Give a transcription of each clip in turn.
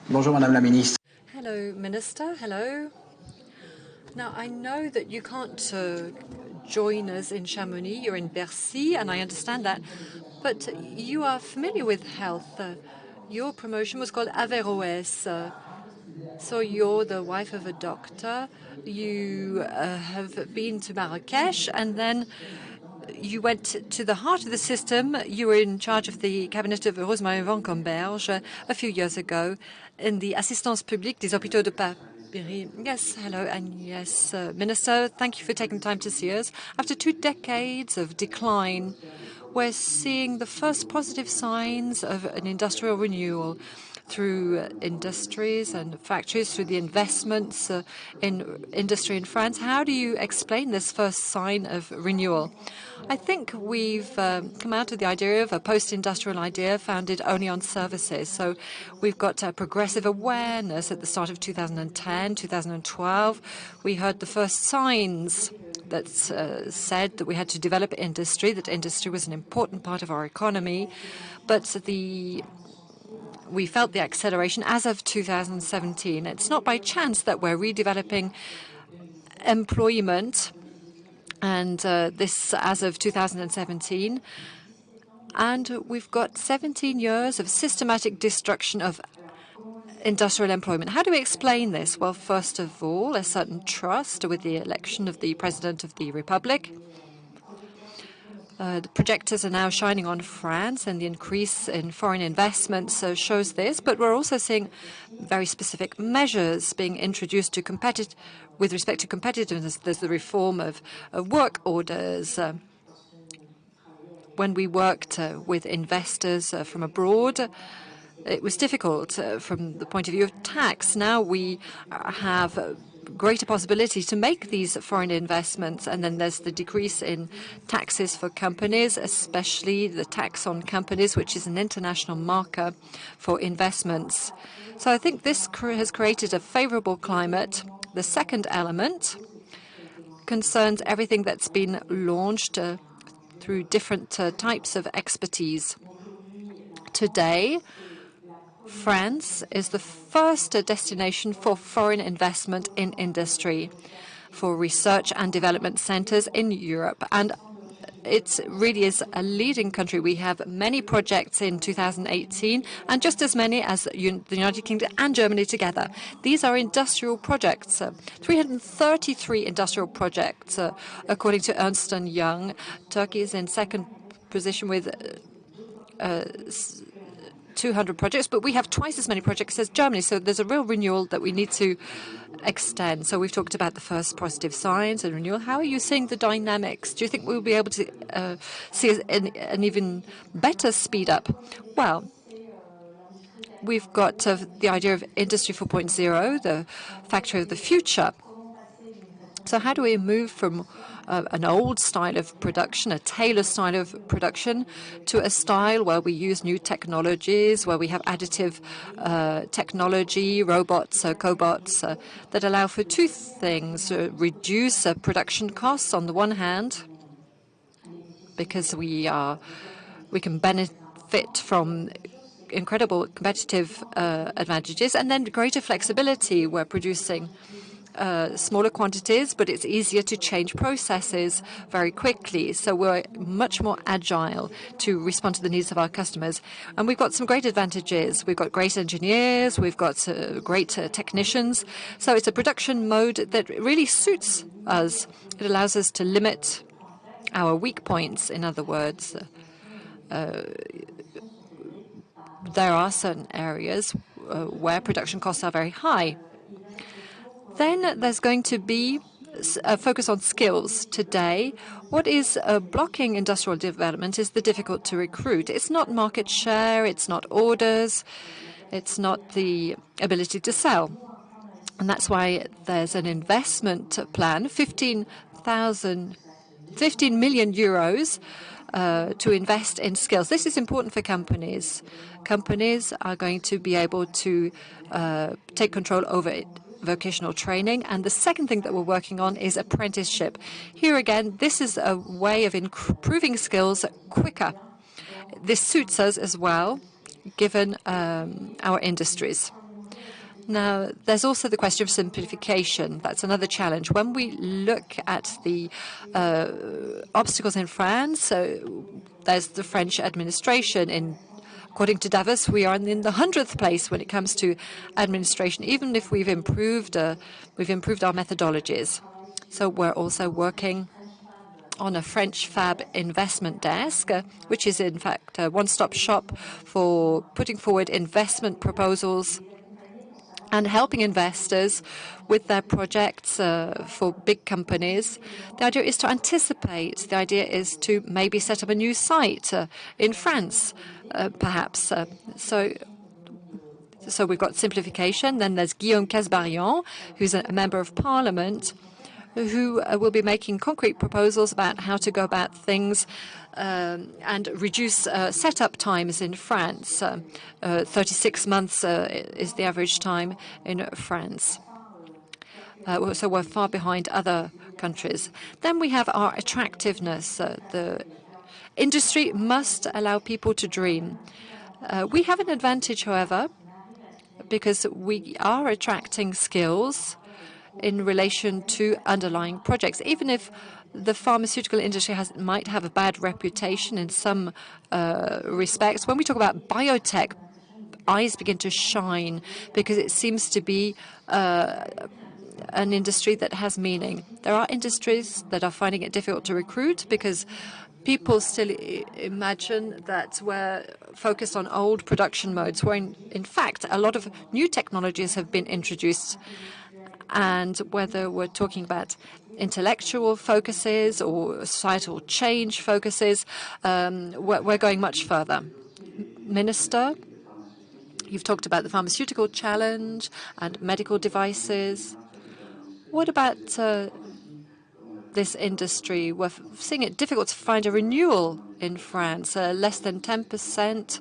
Bonjour, Madame la Ministre. Hello, Minister. Hello. Now, I know that you can't join us in Chamonix. You're in Bercy, and I understand that. But you are familiar with health. Your promotion was called Averroès. So you're the wife of a doctor. You have been to Marrakesh, and then you went to the heart of the system. You were in charge of the cabinet of Rosemary van Comberge a few years ago in the Assistance Publique des Hôpitaux de Paris. Yes, hello, Agnès. Minister, thank you for taking time to see us. After 2 decades of decline, we're seeing the first positive signs of an industrial renewal through industries and factories, through the investments in industry in France. How do you explain this first sign of renewal? I think we've come out of the idea of a post-industrial idea founded only on services. So we've got a progressive awareness at the start of 2010, 2012. We heard the first signs that said that we had to develop industry, that industry was an important part of our economy. But we felt the acceleration as of 2017. It's not by chance that we're redeveloping employment, and this as of 2017. And we've got 17 years of systematic destruction of industrial employment. How do we explain this? Well, first of all, a certain trust with the election of the President of the Republic. The projectors are now shining on France, and the increase in foreign investments shows this. But we're also seeing very specific measures being introduced with respect to competitiveness. There's the reform of work orders. When we worked with investors from abroad, it was difficult from the point of view of tax. Now we have greater possibility to make these foreign investments. And then there's the decrease in taxes for companies, especially the tax on companies, which is an international marker for investments. So I think this has created a favorable climate. The second element concerns everything that's been launched through different types of expertise. Today, France is the first destination for foreign investment in industry, for research and development centers in Europe. And it really is a leading country. We have many projects in 2018 and just as many as the United Kingdom and Germany together. These are industrial projects, 333 industrial projects, according to Ernst & Young. Turkey is in second position with 200 projects, but we have twice as many projects as Germany. So there's a real renewal that we need to extend. So we've talked about the first positive signs and renewal. How are you seeing the dynamics? Do you think we'll be able to see an even better speed up? Well, we've got the idea of Industry 4.0, the factory of the future. So how do we move from an old style of production, a tailor style of production, to a style where we use new technologies, where we have additive technology, robots, cobots, that allow for two things: reduce production costs on the one hand, because we can benefit from incredible competitive advantages, and then greater flexibility. We're producing smaller quantities, but it's easier to change processes very quickly. So we're much more agile to respond to the needs of our customers. And we've got some great advantages. We've got great engineers. We've got great technicians. So it's a production mode that really suits us. It allows us to limit our weak points. In other words, there are certain areas where production costs are very high. Then there's going to be a focus on skills. Today, what is blocking industrial development is the difficult to recruit. It's not market share, it's not orders, it's not the ability to sell. And that's why there's an investment plan, 15 million euros to invest in skills. This is important for companies. Companies are going to be able to take control over it. Vocational training. And the second thing that we're working on is apprenticeship. Here again, this is a way of improving skills quicker. This suits us as well, given our industries. Now, there's also the question of simplification. That's another challenge. When we look at the obstacles in France, there's the French administration. According to Davos, we are in the 100th place when it comes to administration, even if we've improved our methodologies. So we're also working on a French fab investment desk, which is in fact a one-stop shop for putting forward investment proposals and helping investors with their projects for big companies. The idea is to anticipate. The idea is to maybe set up a new site in France, perhaps. So we've got simplification. Then there's Guillaume Casbarian, who's a member of Parliament, who will be making concrete proposals about how to go about things and reduce setup times in France. 36 months is the average time in France. So we're far behind other countries. Then we have our attractiveness. The industry must allow people to dream. We have an advantage, however, because we are attracting skills in relation to underlying projects. Even if the pharmaceutical industry might have a bad reputation in some respects, when we talk about biotech, eyes begin to shine because it seems to be an industry that has meaning. There are industries that are finding it difficult to recruit because people still imagine that we're focused on old production modes, where in fact a lot of new technologies have been introduced. And whether we're talking about intellectual focuses or societal change focuses, we're going much further. Minister, you've talked about the pharmaceutical challenge and medical devices. What about this industry? We're seeing it difficult to find a renewal in France, less than 10%.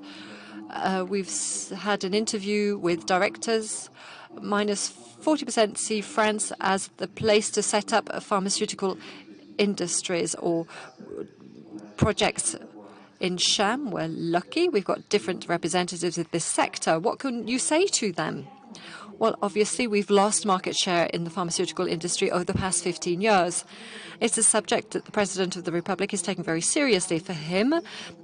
We've had an interview with directors. Minus 40% see France as the place to set up pharmaceutical industries or projects. In CHAM, we're lucky. We've got different representatives of this sector. What can you say to them? Well, obviously, we've lost market share in the pharmaceutical industry over the past 15 years. It's a subject that the President of the Republic is taking very seriously. For him,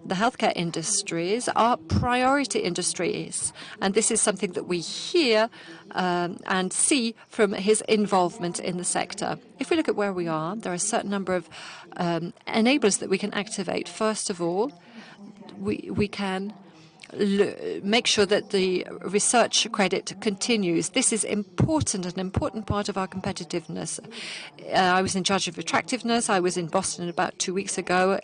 the healthcare industries are priority industries. And this is something that we hear and see from his involvement in the sector. If we look at where we are, there are a certain number of enablers that we can activate. First of all, we can make sure that the research credit continues. This is important, an important part of our competitiveness. I was in charge of attractiveness. I was in Boston about 2 weeks ago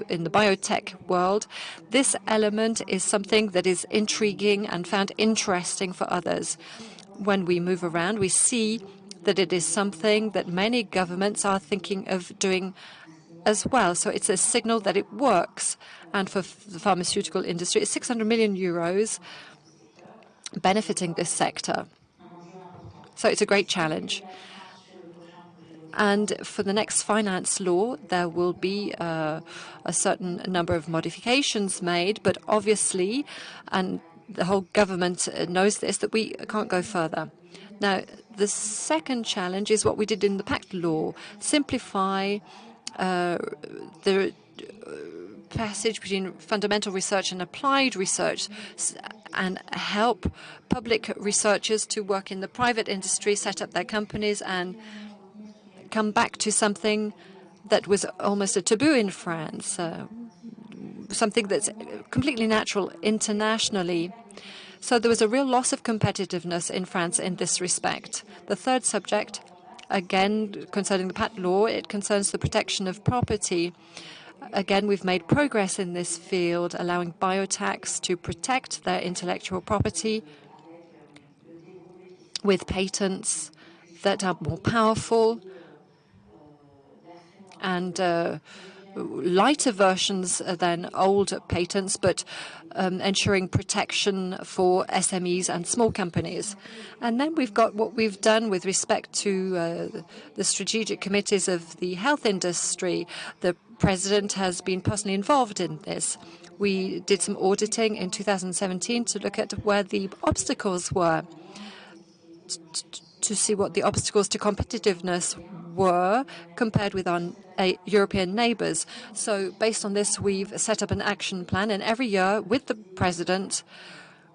in the biotech world. This element is something that is intriguing and found interesting for others. When we move around, we see that it is something that many governments are thinking of doing as well. So it's a signal that it works. And for the pharmaceutical industry, it's 600 million euros benefiting this sector. So it's a great challenge. And for the next finance law, there will be a certain number of modifications made, but obviously, and the whole government knows this, that we can't go further. Now, the second challenge is what we did in the PACT law, simplify the passage between fundamental research and applied research and help public researchers to work in the private industry, set up their companies and come back to something that was almost a taboo in France, something that's completely natural internationally. So there was a real loss of competitiveness in France in this respect. The third subject, again, concerning the patent law, it concerns the protection of property. Again, we've made progress in this field, allowing biotechs to protect their intellectual property with patents that are more powerful and lighter versions than old patents, but ensuring protection for SMEs and small companies. And then we've got what we've done with respect to the strategic committees of the health industry. The President has been personally involved in this. We did some auditing in 2017 to look at where the obstacles were. to see what the obstacles to competitiveness were compared with our European neighbours. So based on this, we've set up an action plan, and every year with the President,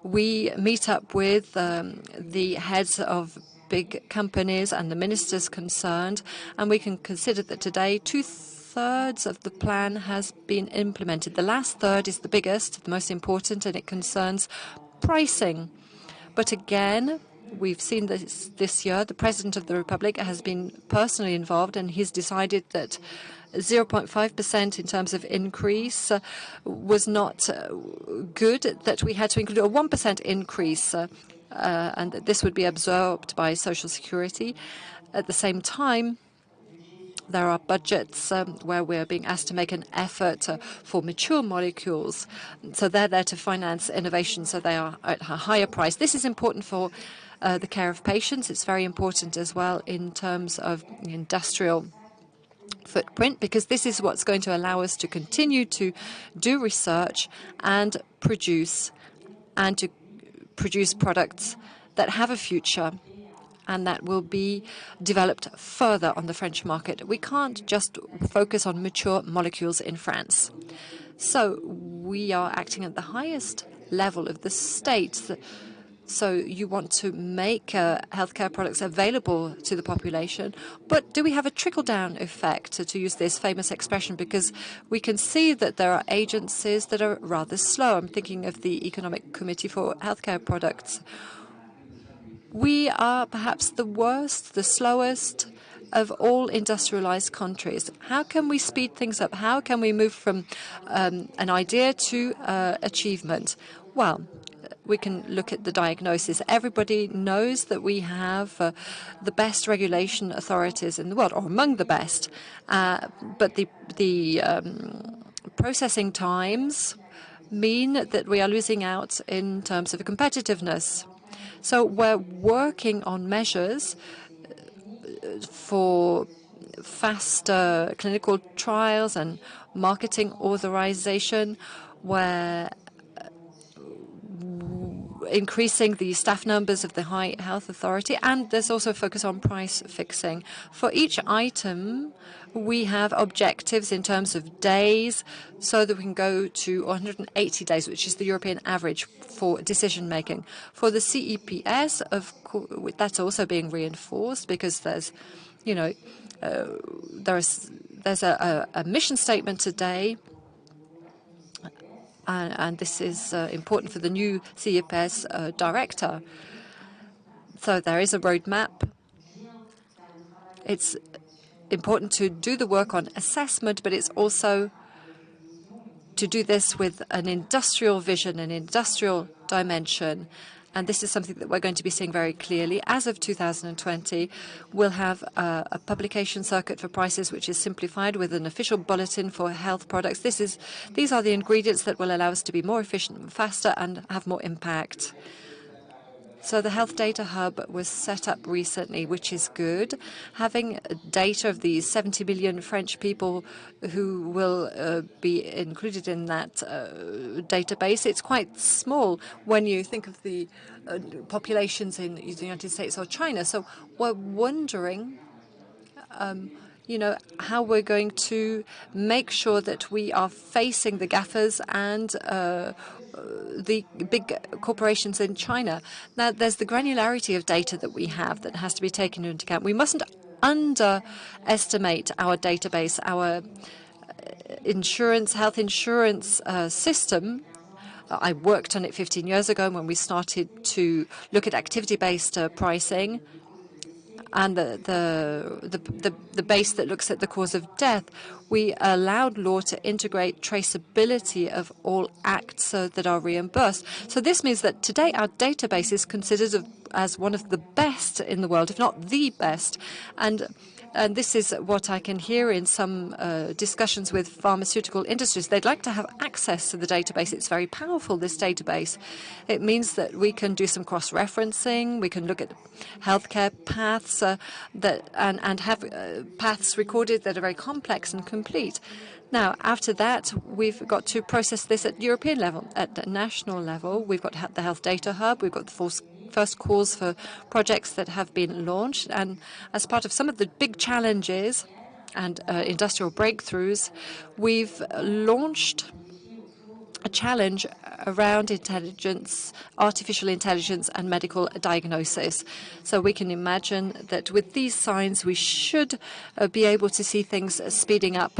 we meet up with the heads of big companies and the ministers concerned, and we can consider that today two-thirds of the plan has been implemented. The last third is the biggest, the most important, and it concerns pricing. But again, we've seen this year, the President of the Republic has been personally involved, and he's decided that 0.5% in terms of increase was not good, that we had to include a 1% increase, and that this would be absorbed by Social Security. At the same time, there are budgets where we're being asked to make an effort for mature molecules. So they're there to finance innovation, so they are at a higher price. This is important for the care of patients. It's very important as well in terms of industrial footprint, because this is what's going to allow us to continue to do research and to produce products that have a future and that will be developed further on the French market. We can't just focus on mature molecules in France. So we are acting at the highest level of the state. So you want to make healthcare products available to the population, but do we have a trickle-down effect, to use this famous expression? Because we can see that there are agencies that are rather slow. I'm thinking of the Economic Committee for Healthcare Products. We are perhaps the worst, the slowest of all industrialized countries. How can we speed things up? How can we move from an idea to achievement? Well, we can look at the diagnosis. Everybody knows that we have the best regulation authorities in the world, or among the best. But the processing times mean that we are losing out in terms of competitiveness. So we're working on measures for faster clinical trials and marketing authorization, where increasing the staff numbers of the High Health Authority, and there's also a focus on price fixing. For each item, we have objectives in terms of days, so that we can go to 180 days, which is the European average for decision making. For the CEPS, of course, that's also being reinforced, because there's, there's a mission statement today. And this is important for the new CEPS director. So there is a roadmap. It's important to do the work on assessment, but it's also to do this with an industrial vision, an industrial dimension. And this is something that we're going to be seeing very clearly. As of 2020, we'll have a publication circuit for prices, which is simplified, with an official bulletin for health products. These are the ingredients that will allow us to be more efficient, faster, and have more impact. So the Health Data Hub was set up recently, which is good. Having data of these 70 million French people who will be included in that database, it's quite small when you think of the populations in the United States or China. So we're wondering how we're going to make sure that we are facing the GAFAs and the big corporations in China. Now, there's the granularity of data that we have that has to be taken into account. We mustn't underestimate our database, our health insurance system. I worked on it 15 years ago when we started to look at activity-based pricing, and the base that looks at the cause of death. We allowed law to integrate traceability of all acts that are reimbursed. So this means that today our database is considered as one of the best in the world, if not the best. And this is what I can hear in some discussions with pharmaceutical industries. They'd like to have access to the database. It's very powerful, this database. It means that we can do some cross-referencing. We can look at healthcare paths and have paths recorded that are very complex and complete. Now, after that, we've got to process this at European level. At the national level, we've got the Health Data Hub. We've got the first calls for projects that have been launched. And as part of some of the big challenges and industrial breakthroughs, we've launched a challenge around intelligence, artificial intelligence, and medical diagnosis. So we can imagine that with these signs, we should be able to see things speeding up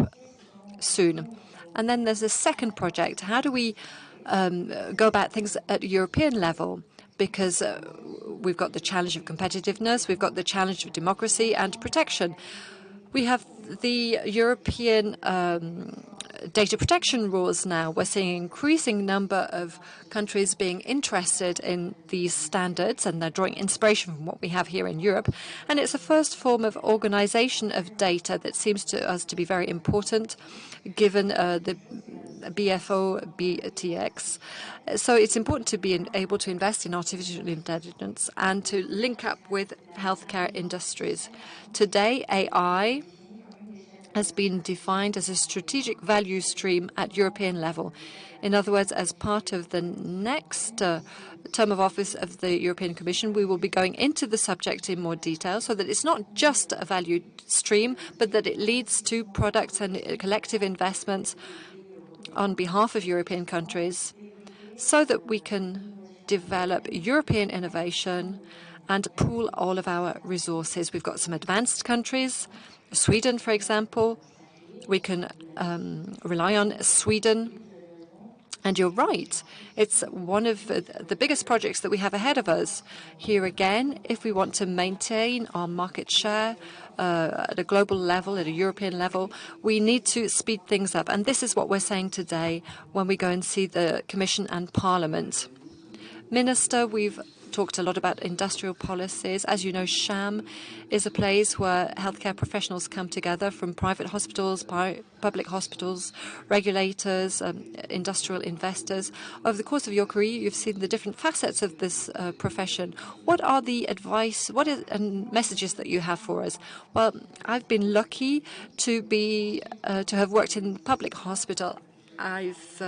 soon. And then there's a second project. How do we go about things at a European level? Because we've got the challenge of competitiveness, we've got the challenge of democracy and protection. We have the European data protection rules now. We're seeing an increasing number of countries being interested in these standards, and they're drawing inspiration from what we have here in Europe. And it's a first form of organization of data that seems to us to be very important, given the BFO, BTX. So it's important to be able to invest in artificial intelligence and to link up with healthcare industries. Today, AI has been defined as a strategic value stream at European level. In other words, as part of the next term of office of the European Commission, we will be going into the subject in more detail so that it's not just a value stream, but that it leads to products and collective investments on behalf of European countries so that we can develop European innovation and pool all of our resources. We've got some advanced countries, Sweden, for example. We can rely on Sweden. And you're right, it's one of the biggest projects that we have ahead of us. Here again, if we want to maintain our market share at a global level, at a European level, we need to speed things up. And this is what we're saying today when we go and see the Commission and Parliament. Minister, we've talked a lot about industrial policies. As you know, CHAM is a place where healthcare professionals come together from private hospitals, public hospitals, regulators, industrial investors. Over the course of your career, you've seen the different facets of this profession. What are the advice, and messages that you have for us? Well, I've been lucky to have worked in the public hospital. I've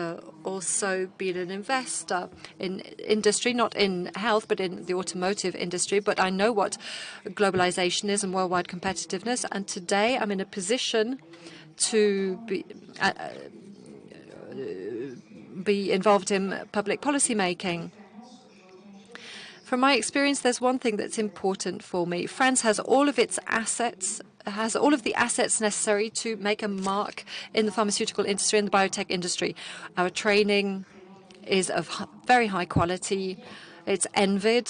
also been an investor in industry, not in health, but in the automotive industry. But I know what globalization is and worldwide competitiveness. And today I'm in a position to be involved in public policy making. From my experience, there's one thing that's important for me. France has all of its assets, has all of the assets necessary to make a mark in the pharmaceutical industry and the biotech industry. Our training is of very high quality. It's envied.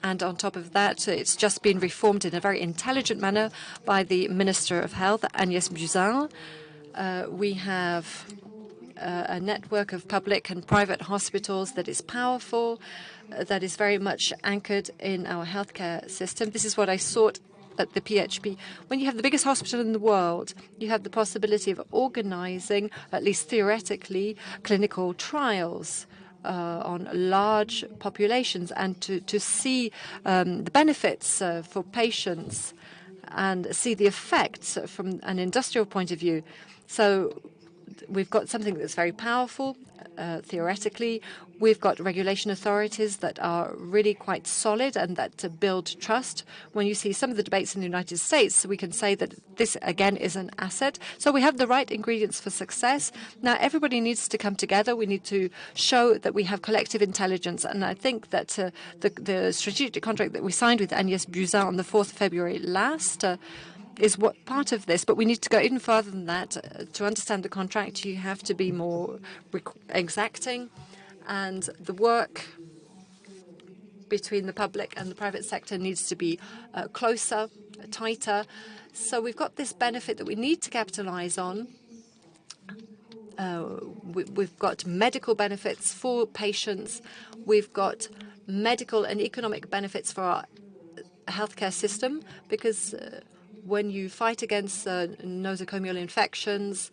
And on top of that, it's just been reformed in a very intelligent manner by the Minister of Health, Agnès Buzyn. We have a network of public and private hospitals that is powerful, that is very much anchored in our healthcare system. This is what I sought at the PHP. When you have the biggest hospital in the world, you have the possibility of organizing, at least theoretically, clinical trials on large populations and to see the benefits for patients and see the effects from an industrial point of view. So we've got something that's very powerful, theoretically. We've got regulation authorities that are really quite solid and that build trust. When you see some of the debates in the United States, we can say that this, again, is an asset. So we have the right ingredients for success. Now, everybody needs to come together. We need to show that we have collective intelligence. And I think that the strategic contract that we signed with Agnès Buzyn on the 4th of February last is what part of this, but we need to go even further than that. To understand the contract, you have to be more exacting, and the work between the public and the private sector needs to be closer, tighter. So we've got this benefit that we need to capitalize on. We've got medical benefits for patients. We've got medical and economic benefits for our healthcare system, because when you fight against nosocomial infections,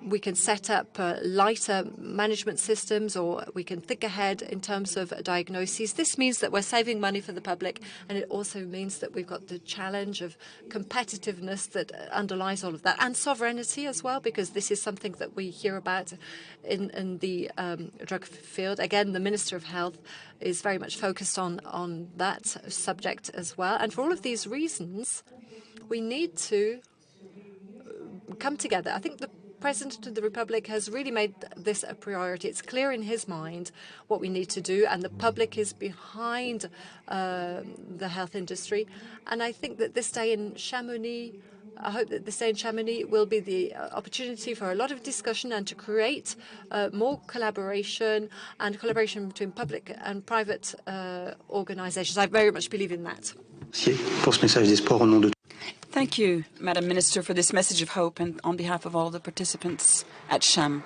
we can set up lighter management systems, or we can think ahead in terms of diagnoses. This means that we're saving money for the public, and it also means that we've got the challenge of competitiveness that underlies all of that, and sovereignty as well, because this is something that we hear about in the drug field. Again, the Minister of Health is very much focused on that subject as well. And for all of these reasons, we need to come together. I think the President of the Republic has really made this a priority. It's clear in his mind what we need to do, and the public is behind the health industry. And I think that this day in Chamonix, I hope that this day in Chamonix will be the opportunity for a lot of discussion and to create more collaboration and collaboration between public and private organizations. I very much believe in that. Thank you, Madam Minister, for this message of hope and on behalf of all the participants at CHAM.